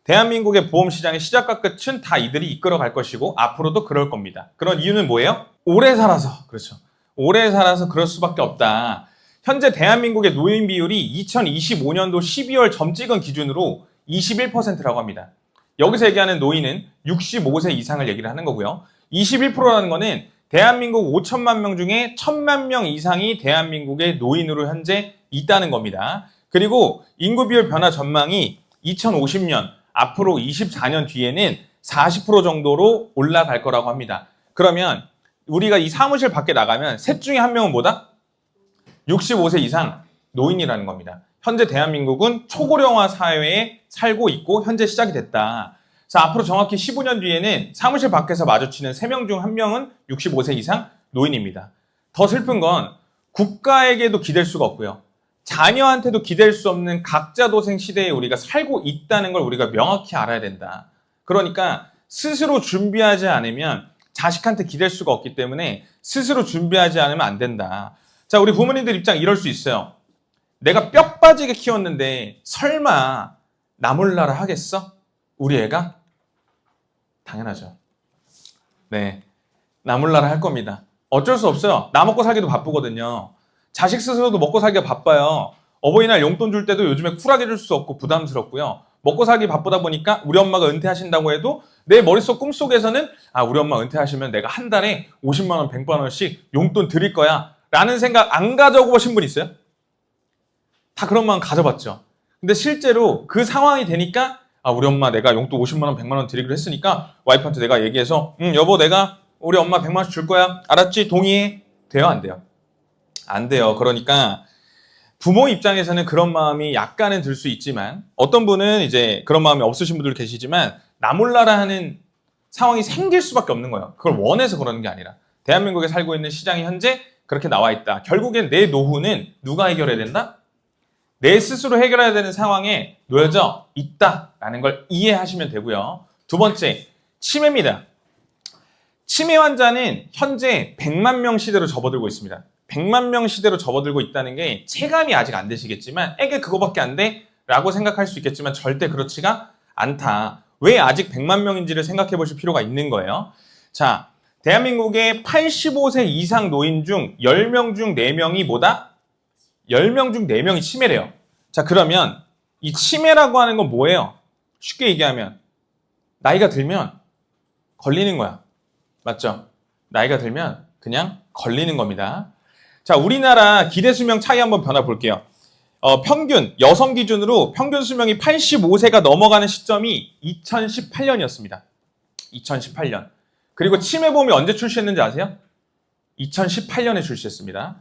대한민국의 보험시장의 시작과 끝은 다 이들이 이끌어갈 것이고 앞으로도 그럴 겁니다. 그런 이유는 뭐예요? 오래 살아서. 그렇죠. 오래 살아서 그럴 수밖에 없다. 현재 대한민국의 노인 비율이 2025년도 12월 점찍은 기준으로 21%라고 합니다. 여기서 얘기하는 노인은 65세 이상을 얘기를 하는 거고요. 21%라는 거는 대한민국 5천만 명 중에 1,000만 명 이상이 대한민국의 노인으로 현재 있다는 겁니다. 그리고 인구 비율 변화 전망이 2050년 앞으로 24년 뒤에는 40% 정도로 올라갈 거라고 합니다. 그러면 우리가 이 사무실 밖에 나가면 셋 중에 한 명은 뭐다? 65세 이상 노인이라는 겁니다. 현재 대한민국은 초고령화 사회에 살고 있고 현재 시작이 됐다. 자, 앞으로 정확히 15년 뒤에는 사무실 밖에서 마주치는 3명 중 1명은 65세 이상 노인입니다. 더 슬픈 건 국가에게도 기댈 수가 없고요. 자녀한테도 기댈 수 없는 각자도생 시대에 우리가 살고 있다는 걸 우리가 명확히 알아야 된다. 그러니까 스스로 준비하지 않으면 자식한테 기댈 수가 없기 때문에 스스로 준비하지 않으면 안 된다. 자, 우리 부모님들 입장 이럴 수 있어요. 내가 뼈 빠지게 키웠는데 설마 나 몰라라 하겠어? 우리 애가? 당연하죠. 네, 나 몰라라 할 겁니다. 어쩔 수 없어요. 나 먹고 살기도 바쁘거든요. 자식 스스로도 먹고 살기가 바빠요. 어버이날 용돈 줄 때도 요즘에 쿨하게 줄 수 없고 부담스럽고요. 먹고 살기 바쁘다 보니까 우리 엄마가 은퇴하신다고 해도 내 머릿속 꿈속에서는 우리 엄마 은퇴하시면 내가 한 달에 50만 원, 100만 원씩 용돈 드릴 거야 라는 생각 안 가져보신 분 있어요? 다 그런 마음 가져봤죠. 근데 실제로 그 상황이 되니까 우리 엄마 내가 용돈 50만 원, 100만 원 드리기로 했으니까 와이프한테 내가 얘기해서 여보 내가 우리 엄마 100만 원씩 줄 거야. 알았지? 동의해? 돼요? 안 돼요? 안 돼요. 그러니까 부모 입장에서는 그런 마음이 약간은 들 수 있지만 어떤 분은 이제 그런 마음이 없으신 분들 계시지만 나 몰라라 하는 상황이 생길 수밖에 없는 거예요. 그걸 원해서 그러는 게 아니라 대한민국에 살고 있는 시장이 현재 그렇게 나와 있다. 결국엔 내 노후는 누가 해결해야 된다? 내 스스로 해결해야 되는 상황에 놓여져 있다라는 걸 이해하시면 되고요. 두 번째, 치매입니다. 치매 환자는 현재 100만 명 시대로 접어들고 있습니다. 100만 명 시대로 접어들고 있다는 게 체감이 아직 안 되시겠지만 에게 그거밖에 안 돼? 라고 생각할 수 있겠지만 절대 그렇지가 않다. 왜 아직 100만 명인지를 생각해 보실 필요가 있는 거예요. 자, 대한민국의 85세 이상 노인 중 10명 중 4명이 뭐다? 10명 중 4명이 치매래요. 자, 그러면 이 치매라고 하는 건 뭐예요? 쉽게 얘기하면 나이가 들면 걸리는 거야. 맞죠? 나이가 들면 그냥 걸리는 겁니다. 자, 우리나라 기대 수명 차이 한번 변화 볼게요. 평균 여성 기준으로 평균 수명이 85세가 넘어가는 시점이 2018년이었습니다. 2018년. 그리고 치매보험이 언제 출시했는지 아세요? 2018년에 출시했습니다.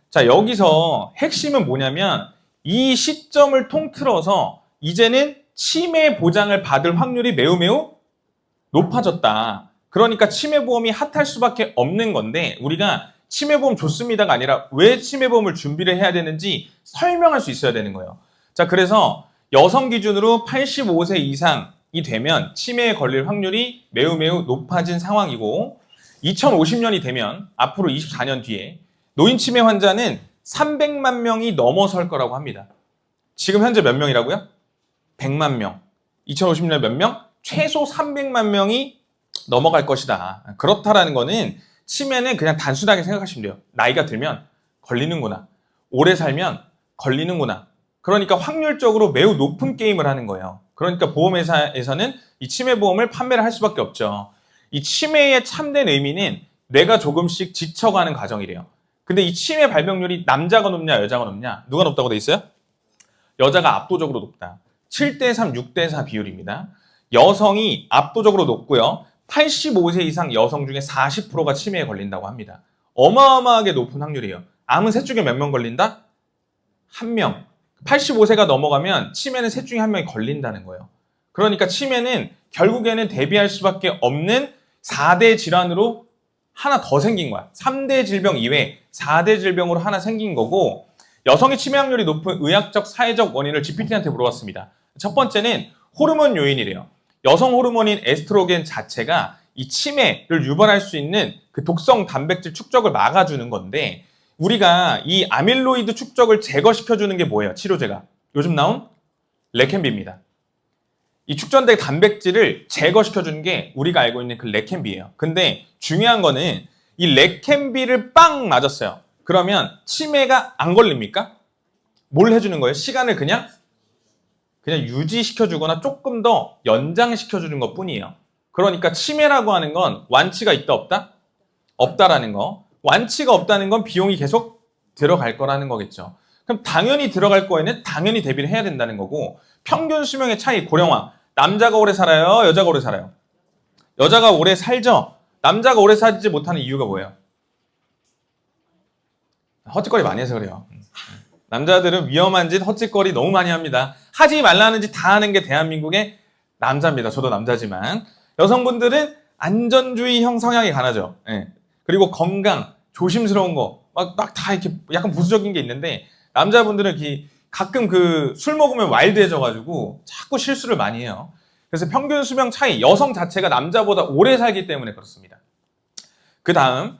자, 여기서 핵심은 뭐냐면 이 시점을 통틀어서 이제는 치매 보장을 받을 확률이 매우 높아졌다. 그러니까 치매보험이 핫할 수밖에 없는 건데 우리가 치매보험 좋습니다가 아니라 왜 치매보험을 준비를 해야 되는지 설명할 수 있어야 되는 거예요. 자, 그래서 여성 기준으로 85세 이상이 되면 치매에 걸릴 확률이 매우 높아진 상황이고 2050년이 되면 앞으로 24년 뒤에 노인 치매 환자는 300만 명이 넘어설 거라고 합니다. 지금 현재 몇 명이라고요? 100만 명. 2050년에 몇 명? 최소 300만 명이 넘어갈 것이다. 그렇다라는 거는 치매는 그냥 단순하게 생각하시면 돼요. 나이가 들면 걸리는구나. 오래 살면 걸리는구나. 그러니까 확률적으로 매우 높은 게임을 하는 거예요. 그러니까 보험회사에서는 이 치매보험을 판매를 할 수밖에 없죠. 이 치매의 참된 의미는 뇌가 조금씩 지쳐가는 과정이래요. 근데 이 치매 발병률이 남자가 높냐 여자가 높냐? 누가 높다고 돼 있어요? 여자가 압도적으로 높다. 7대3, 6대4 비율입니다. 여성이 압도적으로 높고요. 85세 이상 여성 중에 40%가 치매에 걸린다고 합니다. 어마어마하게 높은 확률이에요. 암은 셋 중에 몇 명 걸린다? 한 명. 85세가 넘어가면 치매는 셋 중에 한 명이 걸린다는 거예요. 그러니까 치매는 결국에는 대비할 수밖에 없는 4대 질환으로 하나 더 생긴 거야. 3대 질병 이외에 4대 질병으로 하나 생긴 거고 여성의 치매 확률이 높은 의학적, 사회적 원인을 GPT한테 물어봤습니다. 첫 번째는 호르몬 요인이래요. 여성 호르몬인 에스트로겐 자체가 이 치매를 유발할 수 있는 그 독성 단백질 축적을 막아주는 건데 우리가 이 아밀로이드 축적을 제거시켜주는 게 뭐예요? 치료제가. 요즘 나온 레켐비입니다. 이 축전된 단백질을 제거시켜주는 게 우리가 알고 있는 그 레캔비예요. 근데 중요한 거는 이 레캔비를 빵 맞았어요. 그러면 치매가 안 걸립니까? 뭘 해주는 거예요? 시간을 그냥 유지시켜주거나 조금 더 연장시켜주는 것 뿐이에요. 그러니까 치매라고 하는 건 완치가 있다 없다? 없다라는 거. 완치가 없다는 건 비용이 계속 들어갈 거라는 거겠죠. 그럼 당연히 들어갈 거에는 당연히 대비를 해야 된다는 거고, 평균 수명의 차이 고령화. 남자가 오래 살아요? 여자가 오래 살아요? 여자가 오래 살죠? 남자가 오래 살지 못하는 이유가 뭐예요? 헛짓거리 많이 해서 그래요. 남자들은 위험한 짓, 헛짓거리 너무 많이 합니다. 하지 말라는 짓 다 하는 게 대한민국의 남자입니다. 저도 남자지만. 여성분들은 안전주의형 성향이 강하죠. 예. 그리고 건강, 조심스러운 거, 막 다 이렇게 약간 보수적인 게 있는데, 남자분들은 가끔 술 먹으면 와일드해져가지고 자꾸 실수를 많이 해요. 그래서 평균 수명 차이, 여성 자체가 남자보다 오래 살기 때문에 그렇습니다. 그 다음,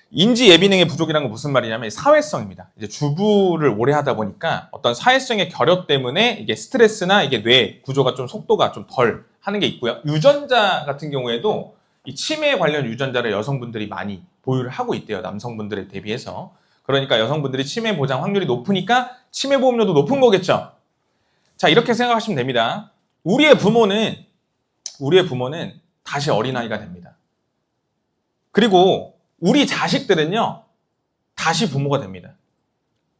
인지 예비능의 부족이라는 건 무슨 말이냐면 사회성입니다. 이제 주부를 오래 하다 보니까 어떤 사회성의 결여 때문에 이게 스트레스나 이게 뇌 구조가 좀 속도가 좀 덜 하는 게 있고요. 유전자 같은 경우에도 이 치매 관련 유전자를 여성분들이 많이 보유를 하고 있대요. 남성분들에 대비해서. 그러니까 여성분들이 치매 보장 확률이 높으니까 치매 보험료도 높은 거겠죠. 자, 이렇게 생각하시면 됩니다. 우리의 부모는 다시 어린아이가 됩니다. 그리고 우리 자식들은요, 다시 부모가 됩니다.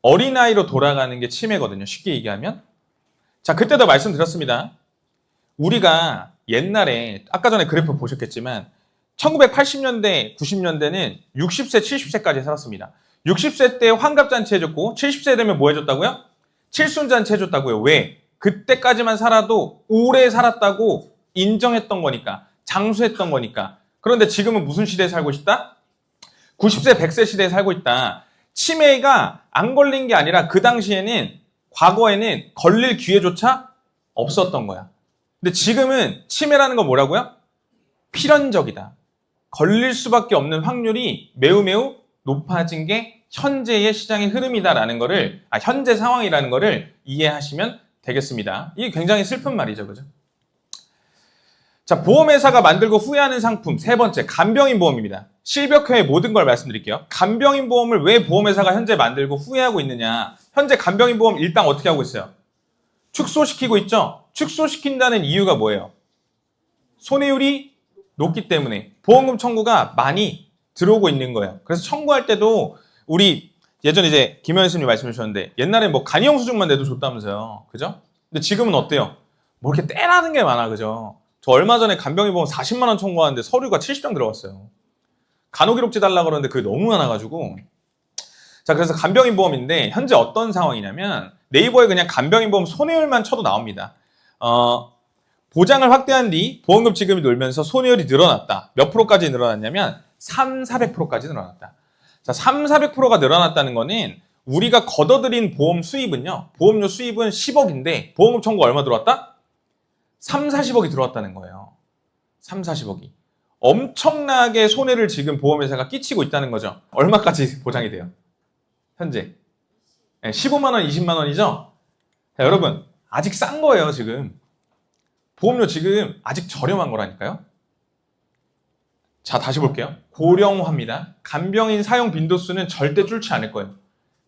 어린아이로 돌아가는 게 치매거든요. 쉽게 얘기하면. 자, 그때도 말씀드렸습니다. 우리가 옛날에, 아까 전에 그래프 보셨겠지만, 1980년대, 90년대는 60세, 70세까지 살았습니다. 60세 때 환갑잔치 해줬고, 70세 되면 뭐 해줬다고요? 칠순잔치 해줬다고요. 왜? 그때까지만 살아도 오래 살았다고 인정했던 거니까, 장수했던 거니까. 그런데 지금은 무슨 시대에 살고 있다? 90세, 100세 시대에 살고 있다. 치매가 안 걸린 게 아니라 그 당시에는, 과거에는 걸릴 기회조차 없었던 거야. 근데 지금은 치매라는 건 뭐라고요? 필연적이다. 걸릴 수밖에 없는 확률이 매우 높아진 게 현재의 시장의 흐름이다라는 거를, 현재 상황이라는 거를 이해하시면 되겠습니다. 이게 굉장히 슬픈 말이죠. 그죠? 자, 보험회사가 만들고 후회하는 상품 세 번째, 간병인 보험입니다. 실벽회의 모든 걸 말씀드릴게요. 간병인 보험을 왜 보험회사가 현재 만들고 후회하고 있느냐. 현재 간병인 보험 일당 어떻게 하고 있어요? 축소시키고 있죠? 축소시킨다는 이유가 뭐예요? 손해율이 높기 때문에 보험금 청구가 많이 들어오고 있는 거예요. 그래서 청구할 때도 우리 예전에 이제 김현희 스님 말씀해 주셨는데 옛날에 뭐 간이영수증만 내도 좋다면서요. 그죠? 근데 지금은 어때요? 뭐 이렇게 떼라는 게 많아. 그죠? 저 얼마 전에 간병인 보험 40만 원 청구하는데 서류가 70장 들어갔어요. 간호기록지 달라 그러는데 그게 너무 많아가지고. 자, 그래서 간병인 보험인데 현재 어떤 상황이냐면 네이버에 그냥 간병인 보험 손해율만 쳐도 나옵니다. 보장을 확대한 뒤 보험금 지급이 늘면서 손해율이 늘어났다. 몇 프로까지 늘어났냐면 400%까지 늘어났다. 자, 400%가 늘어났다는 거는 우리가 걷어들인 보험 수입은요. 보험료 수입은 10억인데 보험금 청구 얼마 들어왔다? 40억이 들어왔다는 거예요. 40억이. 엄청나게 손해를 지금 보험회사가 끼치고 있다는 거죠. 얼마까지 보장이 돼요? 현재 15만 원, 20만 원이죠? 자, 여러분 아직 싼 거예요. 지금 보험료 지금 아직 저렴한 거라니까요. 자, 다시 볼게요. 고령화입니다. 간병인 사용 빈도수는 절대 줄지 않을 거예요.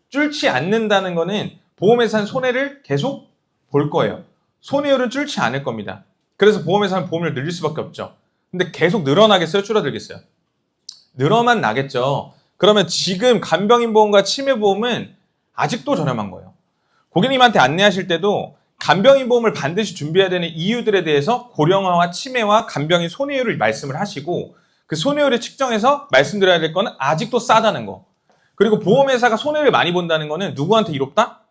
줄지 않는다는 거는 보험회사는 손해를 계속 볼 거예요. 손해율은 줄지 않을 겁니다. 그래서 보험회사는 보험료를 늘릴 수밖에 없죠. 근데 계속 늘어나겠어요? 줄어들겠어요? 늘어만 나겠죠. 그러면 지금 간병인 보험과 치매 보험은 아직도 저렴한 거예요. 고객님한테 안내하실 때도 간병인 보험을 반드시 준비해야 되는 이유들에 대해서 고령화와 치매와 간병인 손해율을 말씀을 하시고 그 손해율을 측정해서 말씀드려야 될 거는 아직도 싸다는 거. 그리고 보험회사가 손해를 많이 본다는 거는 누구한테 이롭다?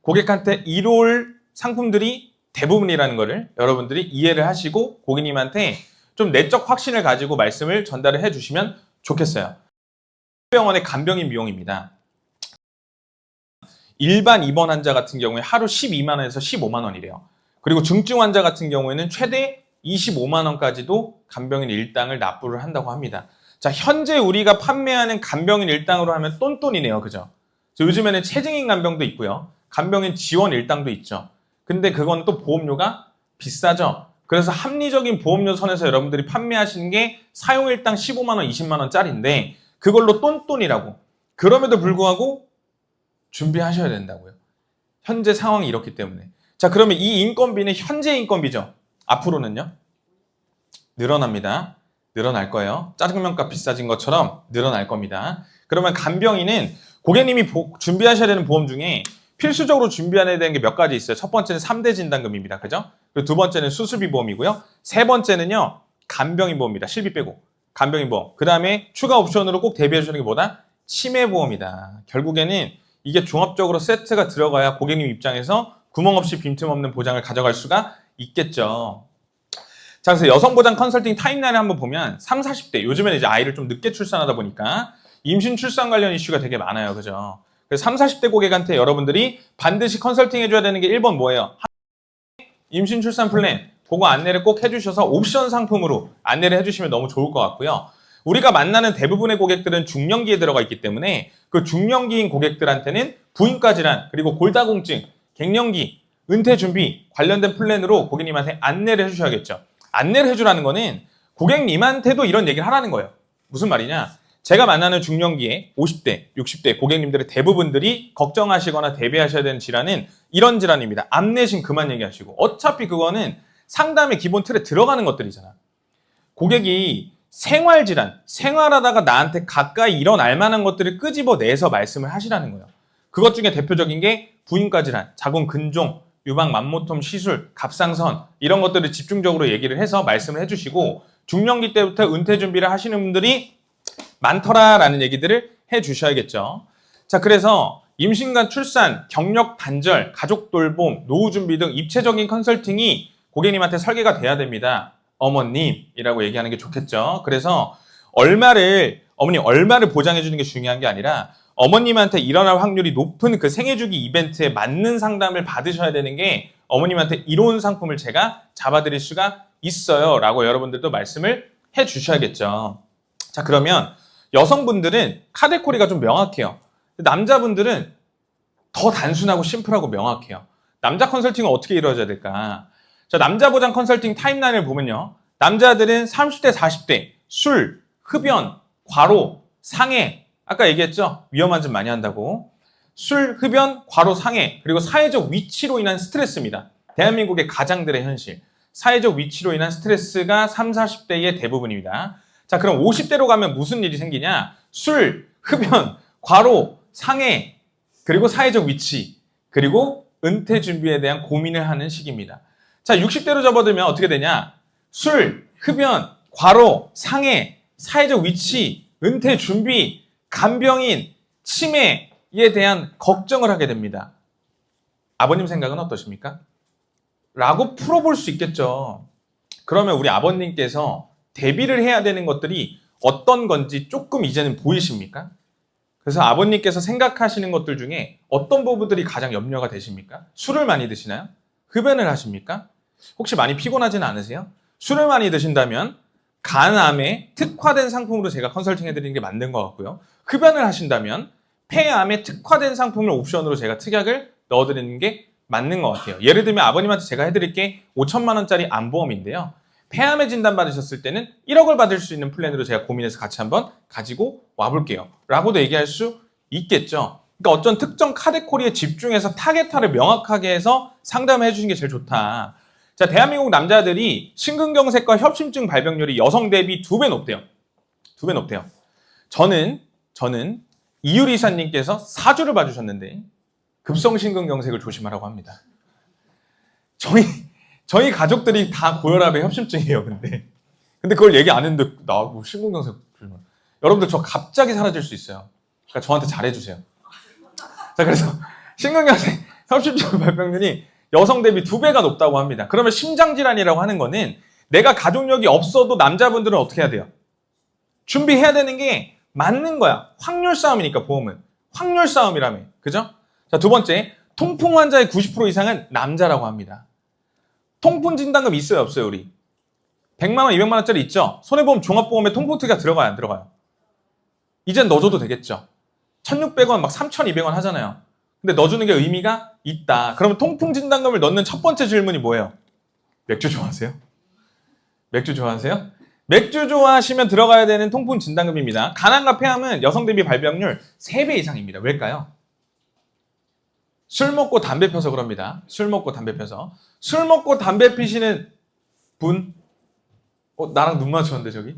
고객한테 이로울 상품들이 대부분이라는 거를 여러분들이 이해를 하시고 고객님한테 좀 내적 확신을 가지고 말씀을 전달을 해주시면 좋겠어요. 병원의 간병인 비용입니다. 일반 입원 환자 같은 경우에 하루 12만 원에서 15만 원이래요. 그리고 중증 환자 같은 경우에는 최대 25만 원까지도 간병인 일당을 납부를 한다고 합니다. 자, 현재 우리가 판매하는 간병인 일당으로 하면 똔똔이네요. 그죠? 요즘에는 체증인 간병도 있고요. 간병인 지원 일당도 있죠. 근데 그건 또 보험료가 비싸죠? 그래서 합리적인 보험료 선에서 여러분들이 판매하시는 게 사용일당 15만 원, 20만 원짜리인데 그걸로 똔똔이라고. 그럼에도 불구하고 준비하셔야 된다고요. 현재 상황이 이렇기 때문에. 자, 그러면 이 인건비는 현재 인건비죠. 앞으로는요? 늘어납니다. 늘어날 거예요. 짜장면값 비싸진 것처럼 늘어날 겁니다. 그러면 간병인은 고객님이 준비하셔야 되는 보험 중에 필수적으로 준비해야 되는 게 몇 가지 있어요. 첫 번째는 3대 진단금입니다. 그죠? 그리고 두 번째는 수술비 보험이고요. 세 번째는요. 간병인 보험입니다. 실비 빼고. 간병인 보험. 그 다음에 추가 옵션으로 꼭 대비해 주는 게 뭐다? 치매 보험이다. 결국에는 이게 종합적으로 세트가 들어가야 고객님 입장에서 구멍 없이 빈틈없는 보장을 가져갈 수가 있겠죠. 자, 그래서 여성 보장 컨설팅 타임라인을 한번 보면 3, 40대, 요즘에는 이제 아이를 좀 늦게 출산하다 보니까 임신 출산 관련 이슈가 되게 많아요. 그죠? 그래서 3, 40대 고객한테 여러분들이 반드시 컨설팅 해줘야 되는 게 1번 뭐예요? 임신 출산 플랜. 그거 안내를 꼭 해주셔서 옵션 상품으로 안내를 해주시면 너무 좋을 것 같고요. 우리가 만나는 대부분의 고객들은 중년기에 들어가 있기 때문에 그 중년기인 고객들한테는 부인과 질환, 그리고 골다공증, 갱년기, 은퇴 준비 관련된 플랜으로 고객님한테 안내를 해주셔야겠죠. 안내를 해주라는 거는 고객님한테도 이런 얘기를 하라는 거예요. 무슨 말이냐? 제가 만나는 중년기에 50대, 60대 고객님들의 대부분들이 걱정하시거나 대비하셔야 되는 질환은 이런 질환입니다. 암내심 그만 얘기하시고. 어차피 그거는 상담의 기본 틀에 들어가는 것들이잖아. 고객이 생활질환, 생활하다가 나한테 가까이 일어날 만한 것들을 끄집어내서 말씀을 하시라는 거예요. 그것 중에 대표적인 게 부인과 질환, 자궁 근종, 유방 만모통 시술, 갑상선 이런 것들을 집중적으로 얘기를 해서 말씀을 해주시고 중년기 때부터 은퇴 준비를 하시는 분들이 많더라라는 얘기들을 해주셔야겠죠. 자, 그래서 임신과 출산, 경력 단절, 가족 돌봄, 노후 준비 등 입체적인 컨설팅이 고객님한테 설계가 돼야 됩니다. 어머님이라고 얘기하는 게 좋겠죠. 그래서 어머니 얼마를 보장해 주는 게 중요한 게 아니라 어머님한테 일어날 확률이 높은 그 생애주기 이벤트에 맞는 상담을 받으셔야 되는 게 어머님한테 이로운 상품을 제가 잡아드릴 수가 있어요. 라고 여러분들도 말씀을 해 주셔야겠죠. 자, 그러면 여성분들은 카테고리가 좀 명확해요. 남자분들은 더 단순하고 심플하고 명확해요. 남자 컨설팅은 어떻게 이루어져야 될까? 자, 남자 보장 컨설팅 타임라인을 보면요. 남자들은 30대, 40대, 술, 흡연, 과로, 상해, 아까 얘기했죠? 위험한 짓 많이 한다고. 술, 흡연, 과로, 상해, 그리고 사회적 위치로 인한 스트레스입니다. 대한민국의 가장들의 현실. 사회적 위치로 인한 스트레스가 30, 40대의 대부분입니다. 자, 그럼 50대로 가면 무슨 일이 생기냐? 술, 흡연, 과로, 상해, 그리고 사회적 위치, 그리고 은퇴 준비에 대한 고민을 하는 시기입니다. 자, 60대로 접어들면 어떻게 되냐? 술, 흡연, 과로, 상해, 사회적 위치, 은퇴 준비, 간병인, 치매에 대한 걱정을 하게 됩니다. 아버님 생각은 어떠십니까? 라고 풀어볼 수 있겠죠. 그러면 우리 아버님께서 대비를 해야 되는 것들이 어떤 건지 조금 이제는 보이십니까? 그래서 아버님께서 생각하시는 것들 중에 어떤 부분들이 가장 염려가 되십니까? 술을 많이 드시나요? 흡연을 하십니까? 혹시 많이 피곤하지는 않으세요? 술을 많이 드신다면 간암에 특화된 상품으로 제가 컨설팅 해드리는 게 맞는 것 같고요. 흡연을 하신다면 폐암에 특화된 상품을 옵션으로 제가 특약을 넣어드리는 게 맞는 것 같아요. 예를 들면 아버님한테 제가 해드릴 게 5천만 원짜리 암보험인데요. 폐암에 진단받으셨을 때는 1억을 받을 수 있는 플랜으로 제가 고민해서 같이 한번 가지고 와볼게요. 라고도 얘기할 수 있겠죠. 그러니까 어떤 특정 카테고리에 집중해서 타겟화를 명확하게 해서 상담해 주시는 게 제일 좋다. 자, 대한민국 남자들이 심근경색과 협심증 발병률이 여성 대비 2배 높대요. 2배 높대요. 저는 이유리 이사님께서 4주를 봐주셨는데 급성 심근경색을 조심하라고 합니다. 저희 가족들이 다 고혈압에 협심증이에요. 근데 그걸 얘기 안 했는데 나 뭐 심근경색 조심하라. 여러분들 저 갑자기 사라질 수 있어요. 그러니까 저한테 잘해주세요. 자, 그래서 심근경색, 협심증 발병률이 여성 대비 2배가 높다고 합니다. 그러면 심장질환이라고 하는 거는 내가 가족력이 없어도 남자분들은 어떻게 해야 돼요? 준비해야 되는 게 맞는 거야. 확률 싸움이니까 보험은. 확률 싸움이라며. 그죠? 자, 두 번째. 통풍 환자의 90% 이상은 남자라고 합니다. 통풍 진단금 있어요, 없어요, 우리? 100만 원, 200만 원짜리 있죠? 손해보험 종합보험에 통풍 특약 들어가요, 안 들어가요? 이젠 넣어줘도 되겠죠? 1,600원, 막 3,200원 하잖아요. 근데 넣어주는 게 의미가 있다. 그러면 통풍 진단금을 넣는 첫 번째 질문이 뭐예요? 맥주 좋아하세요? 맥주 좋아하세요? 맥주 좋아하시면 들어가야 되는 통풍 진단금입니다. 간암과 폐암은 여성 대비 발병률 3배 이상입니다. 왜일까요? 술 먹고 담배 펴서 그럽니다. 술 먹고 담배 펴서. 술 먹고 담배 피시는 분? 나랑 눈 맞췄는데 저기?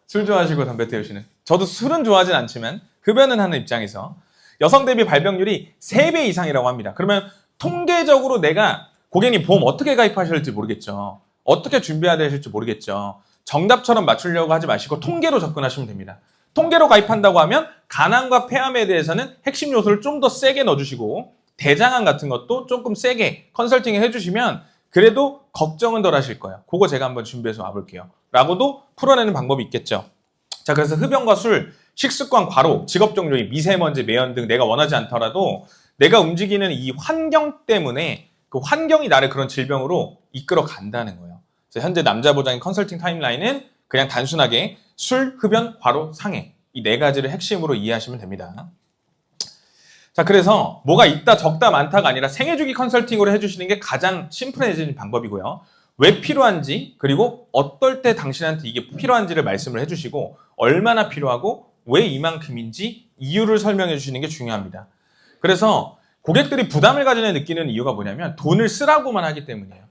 술 좋아하시고 담배 태우시는. 저도 술은 좋아하진 않지만 흡연은 하는 입장에서 여성 대비 발병률이 3배 이상이라고 합니다. 그러면 통계적으로 내가 고객님 보험 어떻게 가입하셔야 할지 모르겠죠. 어떻게 준비해야 되실지 모르겠죠. 정답처럼 맞추려고 하지 마시고 통계로 접근하시면 됩니다. 통계로 가입한다고 하면 간암과 폐암에 대해서는 핵심 요소를 좀 더 세게 넣어주시고 대장암 같은 것도 조금 세게 컨설팅을 해주시면 그래도 걱정은 덜 하실 거예요. 그거 제가 한번 준비해서 와볼게요. 라고도 풀어내는 방법이 있겠죠. 자, 그래서 흡연과 술, 식습관, 과로, 직업 종료인, 미세먼지, 매연 등 내가 원하지 않더라도 내가 움직이는 이 환경 때문에 그 환경이 나를 그런 질병으로 이끌어 간다는 거예요. 그래서 현재 남자 보장의 컨설팅 타임라인은 그냥 단순하게 술, 흡연, 과로, 상해 이 4가지를 핵심으로 이해하시면 됩니다. 자, 그래서 뭐가 있다, 적다, 많다가 아니라 생애주기 컨설팅으로 해주시는 게 가장 심플해지는 방법이고요. 왜 필요한지, 그리고 어떨 때 당신한테 이게 필요한지를 말씀을 해주시고 얼마나 필요하고 왜 이만큼인지 이유를 설명해 주시는 게 중요합니다. 그래서 고객들이 부담을 가지는 느끼는 이유가 뭐냐면 돈을 쓰라고만 하기 때문이에요.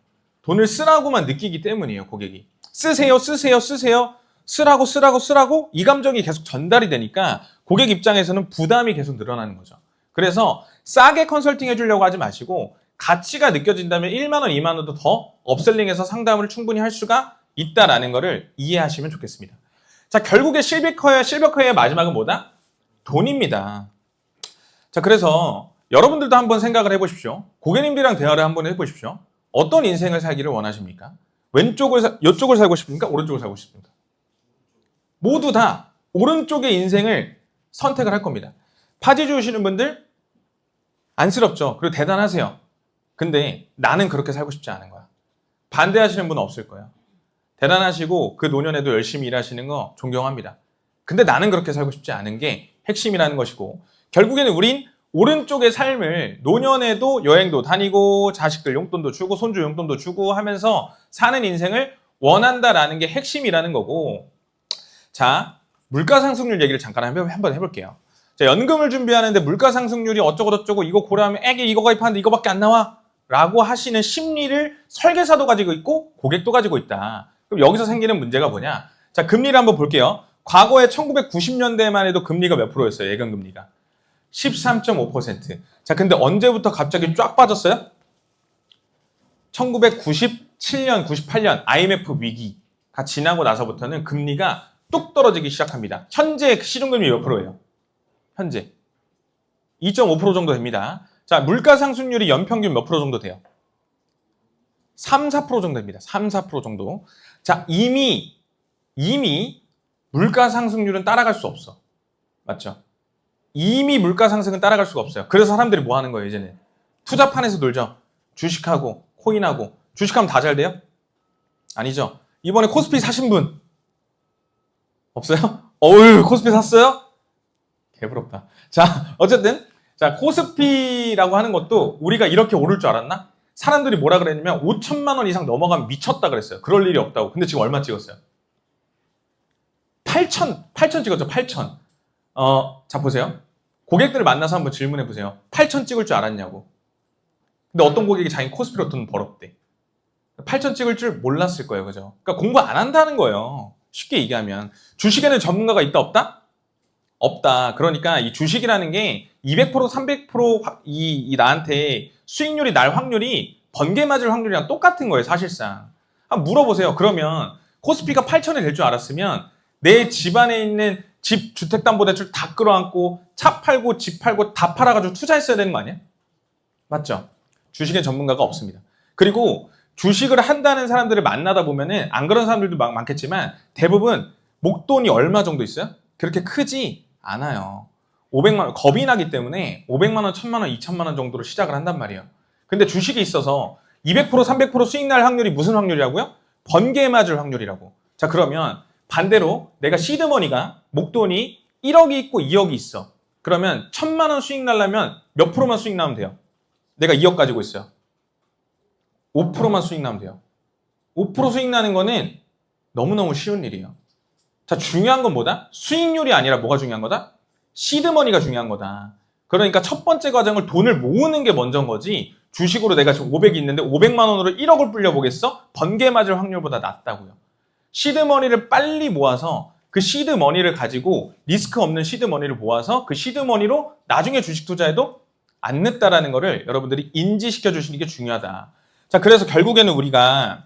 돈을 쓰라고만 느끼기 때문이에요, 고객이. 쓰세요, 쓰세요, 쓰세요. 쓰라고, 쓰라고, 쓰라고 이 감정이 계속 전달이 되니까 고객 입장에서는 부담이 계속 늘어나는 거죠. 그래서 싸게 컨설팅 해주려고 하지 마시고 가치가 느껴진다면 1만 원, 2만 원도 더 업셀링해서 상담을 충분히 할 수가 있다라는 거를 이해하시면 좋겠습니다. 자, 결국에 실버커의 마지막은 뭐다? 돈입니다. 자, 그래서 여러분들도 한번 생각을 해보십시오. 고객님들이랑 대화를 한번 해보십시오. 어떤 인생을 살기를 원하십니까? 이쪽을 살고 싶습니까? 오른쪽을 살고 싶습니까? 모두 다 오른쪽의 인생을 선택을 할 겁니다. 파지 주시는 분들 안쓰럽죠. 그리고 대단하세요. 근데 나는 그렇게 살고 싶지 않은 거야. 반대하시는 분은 없을 거예요. 대단하시고 그 노년에도 열심히 일하시는 거 존경합니다. 근데 나는 그렇게 살고 싶지 않은 게 핵심이라는 것이고 결국에는 우린 오른쪽의 삶을 노년에도 여행도 다니고 자식들 용돈도 주고 손주 용돈도 주고 하면서 사는 인생을 원한다라는 게 핵심이라는 거고 자, 물가 상승률 얘기를 잠깐 한번 해볼게요. 자, 연금을 준비하는데 물가 상승률이 어쩌고저쩌고 이거 고려하면 애기 이거 가입하는데 이거밖에 안 나와 라고 하시는 심리를 설계사도 가지고 있고 고객도 가지고 있다. 그럼 여기서 생기는 문제가 뭐냐? 자, 금리를 한번 볼게요. 과거에 1990년대만 해도 금리가 몇 프로였어요? 예금 금리가 13.5%. 자, 근데 언제부터 갑자기 쫙 빠졌어요? 1997년, 98년 IMF 위기가 지나고 나서부터는 금리가 뚝 떨어지기 시작합니다. 현재 시중금리 몇 프로예요? 현재 2.5% 정도 됩니다. 자, 물가 상승률이 연평균 몇 프로 정도 돼요? 3, 4% 정도 됩니다. 3, 4% 정도. 자, 이미 물가 상승률은 따라갈 수 없어. 맞죠? 이미 물가 상승은 따라갈 수가 없어요. 그래서 사람들이 뭐 하는 거예요, 이제는? 투자판에서 놀죠. 주식하고, 코인하고. 주식하면 다 잘 돼요? 아니죠. 이번에 코스피 사신 분? 없어요? 어휴, 코스피 샀어요? 개부럽다. 자, 어쨌든. 자, 코스피라고 하는 것도 우리가 이렇게 오를 줄 알았나? 사람들이 뭐라 그랬냐면 5천만 원 이상 넘어가면 미쳤다 그랬어요. 그럴 일이 없다고. 근데 지금 얼마 찍었어요? 8천 찍었죠, 8천. 자, 보세요. 고객들을 만나서 한번 질문해 보세요. 8천 찍을 줄 알았냐고. 근데 어떤 고객이 자기 코스피로 돈 벌었대. 8천 찍을 줄 몰랐을 거예요, 그죠? 그러니까 공부 안 한다는 거예요. 쉽게 얘기하면. 주식에는 전문가가 있다, 없다? 없다. 그러니까 이 주식이라는 게 200%, 300% 나한테 수익률이 날 확률이 번개 맞을 확률이랑 똑같은 거예요, 사실상. 한번 물어보세요. 그러면 코스피가 8천이 될 줄 알았으면 내 집안에 있는 집, 주택담보대출 다 끌어안고 차 팔고 집 팔고 다 팔아가지고 투자했어야 되는 거 아니야? 맞죠? 주식엔 전문가가 없습니다. 그리고 주식을 한다는 사람들을 만나다 보면은 안 그런 사람들도 많겠지만 대부분 목돈이 얼마 정도 있어요? 그렇게 크지 않아요. 500만 원, 겁이 나기 때문에 500만 원, 1000만 원, 2000만 원 정도로 시작을 한단 말이에요. 근데 주식이 있어서 200%, 300% 수익 날 확률이 무슨 확률이라고요? 번개에 맞을 확률이라고. 자, 그러면 반대로 내가 시드머니가 목돈이 1억이 있고 2억이 있어. 그러면 1000만 원 수익 날려면 몇 프로만 수익 나면 돼요? 내가 2억 가지고 있어요. 5%만 수익 나면 돼요. 5% 수익 나는 거는 너무너무 쉬운 일이에요. 자, 중요한 건 뭐다? 수익률이 아니라 뭐가 중요한 거다? 시드머니가 중요한 거다. 그러니까 첫 번째 과정을 돈을 모으는 게 먼저인 거지, 주식으로 내가 지금 500이 있는데 500만 원으로 1억을 불려보겠어? 번개 맞을 확률보다 낫다고요. 시드머니를 빨리 모아서 그 시드머니를 가지고 리스크 없는 시드머니를 모아서 그 시드머니로 나중에 주식 투자해도 안 늦다라는 거를 여러분들이 인지시켜 주시는 게 중요하다. 자, 그래서 결국에는 우리가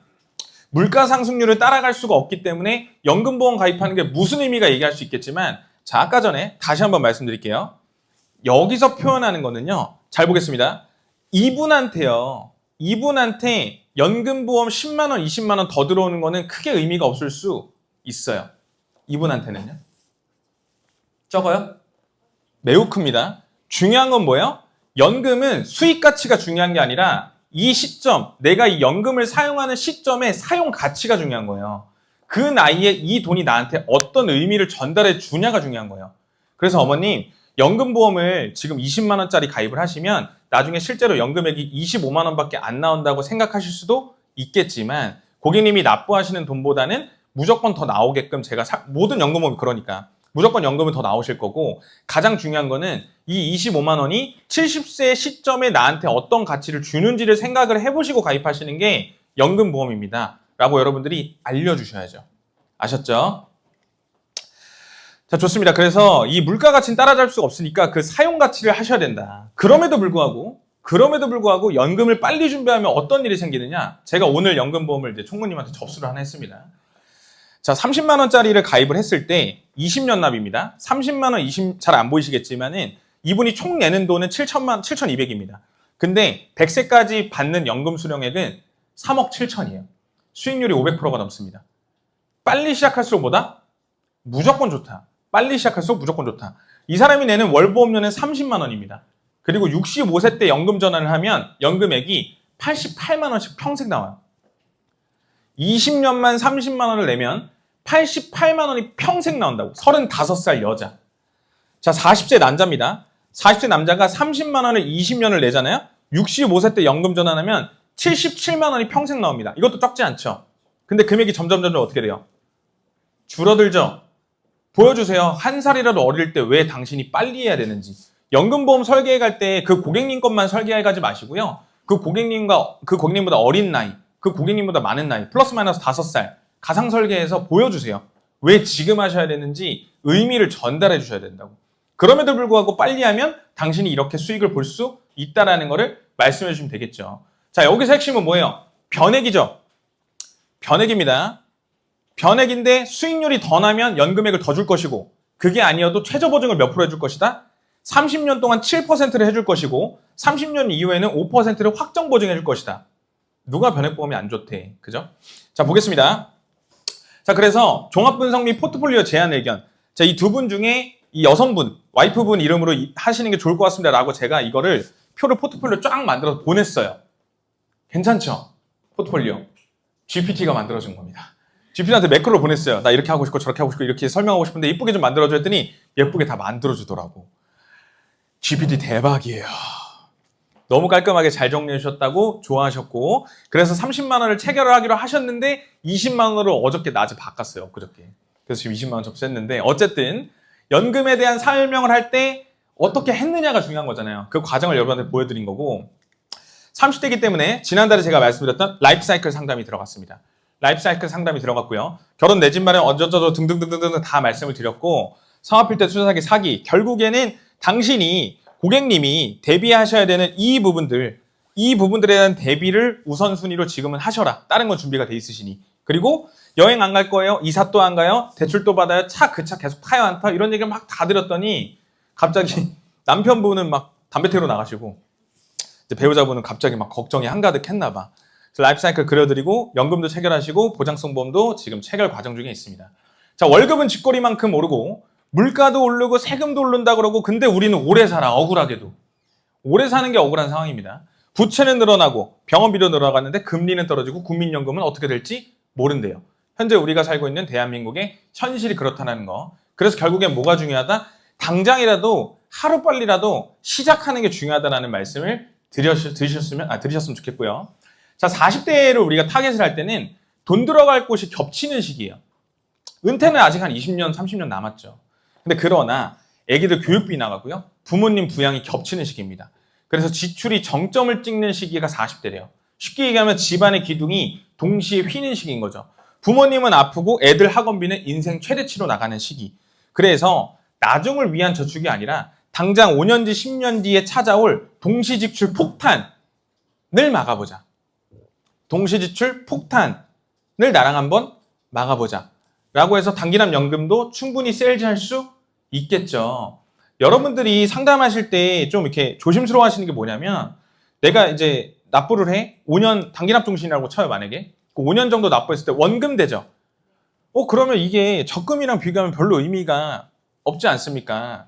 물가 상승률을 따라갈 수가 없기 때문에 연금보험 가입하는 게 무슨 의미가 얘기할 수 있겠지만, 자, 아까 전에 다시 한번 말씀드릴게요. 여기서 표현하는 거는요, 잘 보겠습니다. 이분한테 연금보험 10만 원, 20만 원 더 들어오는 거는 크게 의미가 없을 수 있어요. 이분한테는요. 적어요? 매우 큽니다. 중요한 건 뭐예요? 연금은 수익 가치가 중요한 게 아니라 이 시점, 내가 이 연금을 사용하는 시점의 사용 가치가 중요한 거예요. 그 나이에 이 돈이 나한테 어떤 의미를 전달해 주냐가 중요한 거예요. 그래서 어머님, 연금보험을 지금 20만 원짜리 가입을 하시면 나중에 실제로 연금액이 25만 원밖에 안 나온다고 생각하실 수도 있겠지만, 고객님이 납부하시는 돈보다는 무조건 더 나오게끔 제가 모든 연금보험이 그러니까 무조건 연금은 더 나오실 거고, 가장 중요한 거는 이 25만 원이 70세 시점에 나한테 어떤 가치를 주는지를 생각을 해보시고 가입하시는 게 연금보험입니다 라고 여러분들이 알려주셔야죠. 아셨죠? 자, 좋습니다. 그래서 이 물가 가치는 따라잡을 수가 없으니까 그 사용 가치를 하셔야 된다. 그럼에도 불구하고 연금을 빨리 준비하면 어떤 일이 생기느냐? 제가 오늘 연금보험을 이제 총무님한테 접수를 하나 했습니다. 자, 30만 원짜리를 가입을 했을 때 20년 납입니다. 30만 원 잘 안 보이시겠지만은 이분이 총 내는 돈은 7,200입니다. 근데 100세까지 받는 연금 수령액은 3억 7천이에요. 수익률이 500%가 넘습니다. 빨리 시작할수록 뭐다? 무조건 좋다. 빨리 시작할수록 무조건 좋다. 이 사람이 내는 월보험료는 30만 원입니다. 그리고 65세 때 연금 전환을 하면 연금액이 88만 원씩 평생 나와요. 20년만 30만 원을 내면 88만 원이 평생 나온다고. 35살 여자. 자, 40세 남자입니다. 40세 남자가 30만 원을 20년을 내잖아요. 65세 때 연금 전환하면 77만 원이 평생 나옵니다. 이것도 적지 않죠. 근데 금액이 점점 어떻게 돼요? 줄어들죠. 보여주세요. 한 살이라도 어릴 때 왜 당신이 빨리 해야 되는지. 연금보험 설계해 갈 때 그 고객님 것만 설계해 가지 마시고요. 그 고객님보다 어린 나이, 그 고객님보다 많은 나이, 플러스 마이너스 5살 가상 설계해서 보여주세요. 왜 지금 하셔야 되는지 의미를 전달해 주셔야 된다고. 그럼에도 불구하고 빨리 하면 당신이 이렇게 수익을 볼 수 있다라는 거를 말씀해 주시면 되겠죠. 자, 여기서 핵심은 뭐예요? 변액이죠. 변액입니다. 변액인데 수익률이 더 나면 연금액을 더 줄 것이고, 그게 아니어도 최저 보증을 몇 프로 해줄 것이다? 30년 동안 7%를 해줄 것이고 30년 이후에는 5%를 확정 보증해줄 것이다. 누가 변액보험이 안 좋대. 그죠? 자, 보겠습니다. 자, 그래서 종합분석 및 포트폴리오 제안 의견. 자, 이 두 분 중에 이 여성분, 와이프분 이름으로 하시는 게 좋을 것 같습니다 라고 제가 이거를 표를 포트폴리오 쫙 만들어서 보냈어요. 괜찮죠? 포트폴리오. GPT가 만들어준 겁니다. GPT한테 매크로 보냈어요. 나 이렇게 하고 싶고 저렇게 하고 싶고 이렇게 설명하고 싶은데 예쁘게 좀 만들어줘 했더니 예쁘게 다 만들어주더라고. GPT 대박이에요. 너무 깔끔하게 잘 정리해 주셨다고 좋아하셨고, 그래서 30만 원을 체결을 하기로 하셨는데 20만 원으로 어저께 낮에 바꿨어요. 그저께. 그래서 지금 20만 원 접수했는데, 어쨌든 연금에 대한 설명을 할 때 어떻게 했느냐가 중요한 거잖아요. 그 과정을 여러분한테 보여드린 거고, 30대이기 때문에 지난달에 제가 말씀드렸던 라이프 사이클 상담이 들어갔습니다. 라이프 사이클 상담이 들어갔고요. 결혼 내 집 마련 어쩌저쩌 등등등등 다 말씀을 드렸고, 사업필 투자 사기, 결국에는 당신이 고객님이 대비하셔야 되는 이 부분들에 대한 대비를 우선순위로 지금은 하셔라. 다른 건 준비가 돼 있으시니. 그리고 여행 안 갈 거예요? 이사 또 안 가요? 대출 또 받아요? 그 차 계속 타요 안 타? 이런 얘기를 막 다 드렸더니 갑자기 남편분은 막 담배 태우러 나가시고 이제 배우자분은 갑자기 막 걱정이 한가득 했나 봐. 라이프 사이클 그려드리고 연금도 체결하시고 보장성 보험도 지금 체결 과정 중에 있습니다. 자, 월급은 쥐꼬리만큼 오르고 물가도 오르고 세금도 오른다 그러고, 근데 우리는 오래 살아. 억울하게도. 오래 사는 게 억울한 상황입니다. 부채는 늘어나고 병원비도 늘어나갔는데 금리는 떨어지고 국민연금은 어떻게 될지 모른대요. 현재 우리가 살고 있는 대한민국의 현실이 그렇다는 거. 그래서 결국엔 뭐가 중요하다? 당장이라도 하루빨리라도 시작하는 게 중요하다는 말씀을 들으셨으면 좋겠고요. 자, 40대를 우리가 타겟을 할 때는 돈 들어갈 곳이 겹치는 시기예요. 은퇴는 아직 한 20년, 30년 남았죠. 근데 그러나 애기들 교육비 나가고요. 부모님 부양이 겹치는 시기입니다. 그래서 지출이 정점을 찍는 시기가 40대래요. 쉽게 얘기하면 집안의 기둥이 동시에 휘는 시기인 거죠. 부모님은 아프고 애들 학원비는 인생 최대치로 나가는 시기. 그래서 나중을 위한 저축이 아니라 당장 5년 뒤, 10년 뒤에 찾아올 동시지출 폭탄을 막아보자. 동시지출 폭탄을 나랑 한번 막아보자. 라고 해서 단기납 연금도 충분히 세일즈할 수 있겠죠. 여러분들이 상담하실 때 좀 이렇게 조심스러워 하시는 게 뭐냐면 내가 이제 납부를 해. 5년 단기납 종신이라고 쳐요, 만약에. 5년 정도 납부했을 때 원금 되죠. 그러면 이게 적금이랑 비교하면 별로 의미가 없지 않습니까?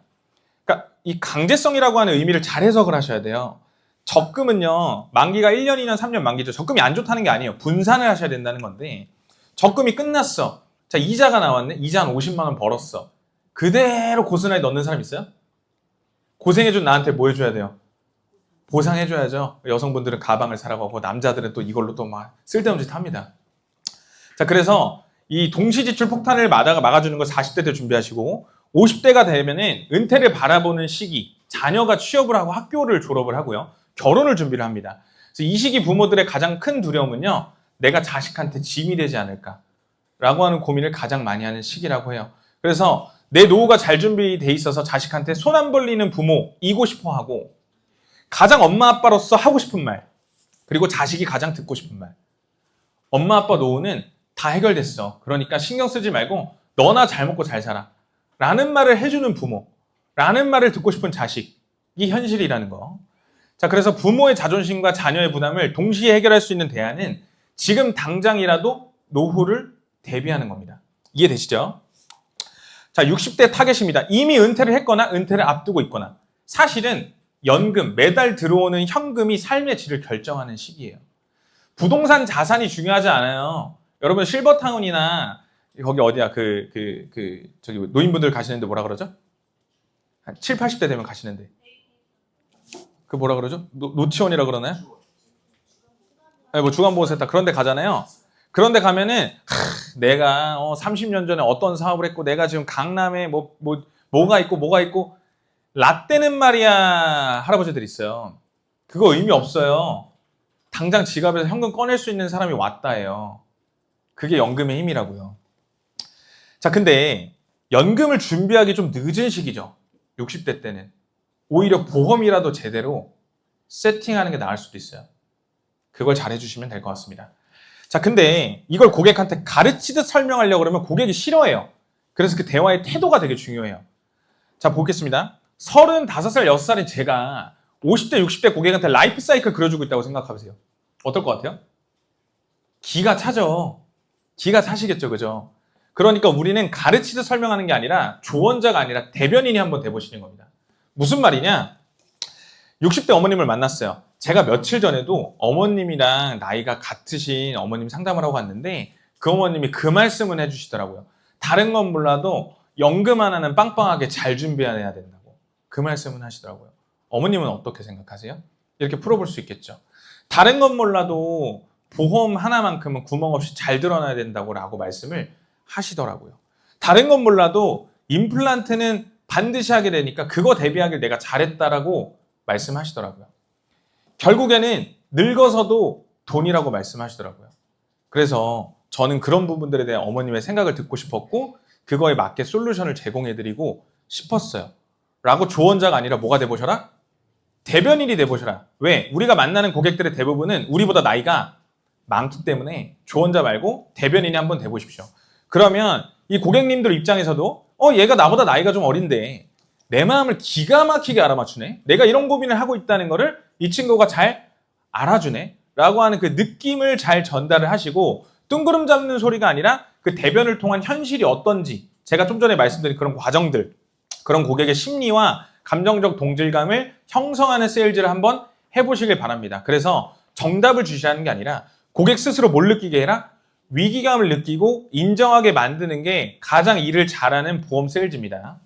그러니까 이 강제성이라고 하는 의미를 잘 해석을 하셔야 돼요. 적금은요, 만기가 1년, 2년, 3년 만기죠. 적금이 안 좋다는 게 아니에요. 분산을 하셔야 된다는 건데, 적금이 끝났어. 자, 이자가 나왔네. 이자 한 50만 원 벌었어. 그대로 고스란히 넣는 사람 있어요? 고생해준 나한테 뭐 해줘야 돼요? 보상해줘야죠. 여성분들은 가방을 사라고 하고 남자들은 또 이걸로 또 막 쓸데없는 짓 합니다. 자, 그래서 이 동시지출 폭탄을 막아주는 거 40대 때 준비하시고 50대가 되면은 은퇴를 바라보는 시기, 자녀가 취업을 하고 학교를 졸업을 하고요. 결혼을 준비를 합니다. 그래서 이 시기 부모들의 가장 큰 두려움은요. 내가 자식한테 짐이 되지 않을까 라고 하는 고민을 가장 많이 하는 시기라고 해요. 그래서 내 노후가 잘 준비돼 있어서 자식한테 손 안 벌리는 부모이고 싶어 하고 가장 엄마 아빠로서 하고 싶은 말, 그리고 자식이 가장 듣고 싶은 말. 엄마 아빠 노후는 다 해결됐어. 그러니까 신경 쓰지 말고 너나 잘 먹고 잘 살아. 라는 말을 해주는 부모, 라는 말을 듣고 싶은 자식이 현실이라는 거. 자, 그래서 부모의 자존심과 자녀의 부담을 동시에 해결할 수 있는 대안은 지금 당장이라도 노후를 대비하는 겁니다. 이해되시죠? 자, 60대 타겟입니다. 이미 은퇴를 했거나 은퇴를 앞두고 있거나 사실은 연금, 매달 들어오는 현금이 삶의 질을 결정하는 시기예요. 부동산 자산이 중요하지 않아요. 여러분 실버타운이나 거기 어디야 저기 노인분들 가시는데 뭐라 그러죠? 한 7, 80대 되면 가시는데 그 뭐라 그러죠? 노치원이라 그러나요? 아니, 뭐 주간보호센터 그런 데 가잖아요. 그런 데 가면은 내가 30년 전에 어떤 사업을 했고 내가 지금 강남에 뭐가 있고 라떼는 말이야 할아버지들 있어요. 그거 의미 없어요. 당장 지갑에서 현금 꺼낼 수 있는 사람이 왔다예요. 그게 연금의 힘이라고요. 자, 근데 연금을 준비하기 좀 늦은 시기죠. 60대 때는. 오히려 보험이라도 제대로 세팅하는 게 나을 수도 있어요. 그걸 잘 해주시면 될 것 같습니다. 자, 근데 이걸 고객한테 가르치듯 설명하려고 그러면 고객이 싫어해요. 그래서 그 대화의 태도가 되게 중요해요. 자, 보겠습니다. 35살, 6살인 제가 50대, 60대 고객한테 라이프 사이클 그려주고 있다고 생각하세요. 어떨 것 같아요? 기가 차죠. 기가 차시겠죠, 그죠? 그러니까 우리는 가르치듯 설명하는 게 아니라 조언자가 아니라 대변인이 한번 돼보시는 겁니다. 무슨 말이냐? 60대 어머님을 만났어요. 제가 며칠 전에도 어머님이랑 나이가 같으신 어머님 상담을 하고 갔는데 그 어머님이 그 말씀을 해주시더라고요. 다른 건 몰라도 연금 하나는 빵빵하게 잘 준비해야 된다고. 그 말씀은 하시더라고요. 어머님은 어떻게 생각하세요? 이렇게 풀어볼 수 있겠죠. 다른 건 몰라도 보험 하나만큼은 구멍 없이 잘 드러나야 된다고 라고 말씀을 하시더라고요. 다른 건 몰라도 임플란트는 반드시 하게 되니까 그거 대비하길 내가 잘했다라고 말씀하시더라고요. 결국에는 늙어서도 돈이라고 말씀하시더라고요. 그래서 저는 그런 부분들에 대한 어머님의 생각을 듣고 싶었고 그거에 맞게 솔루션을 제공해드리고 싶었어요. 라고 조언자가 아니라 뭐가 돼보셔라? 대변인이 돼보셔라. 왜? 우리가 만나는 고객들의 대부분은 우리보다 나이가 많기 때문에 조언자 말고 대변인이 한번 돼보십시오. 그러면 이 고객님들 입장에서도 얘가 나보다 나이가 좀 어린데 내 마음을 기가 막히게 알아맞추네. 내가 이런 고민을 하고 있다는 거를 이 친구가 잘 알아주네. 라고 하는 그 느낌을 잘 전달을 하시고 뜬구름 잡는 소리가 아니라 그 대변을 통한 현실이 어떤지 제가 좀 전에 말씀드린 그런 과정들, 그런 고객의 심리와 감정적 동질감을 형성하는 세일즈를 한번 해보시길 바랍니다. 그래서 정답을 주시하는 게 아니라 고객 스스로 뭘 느끼게 해라? 위기감을 느끼고 인정하게 만드는 게 가장 일을 잘하는 보험 세일즈입니다.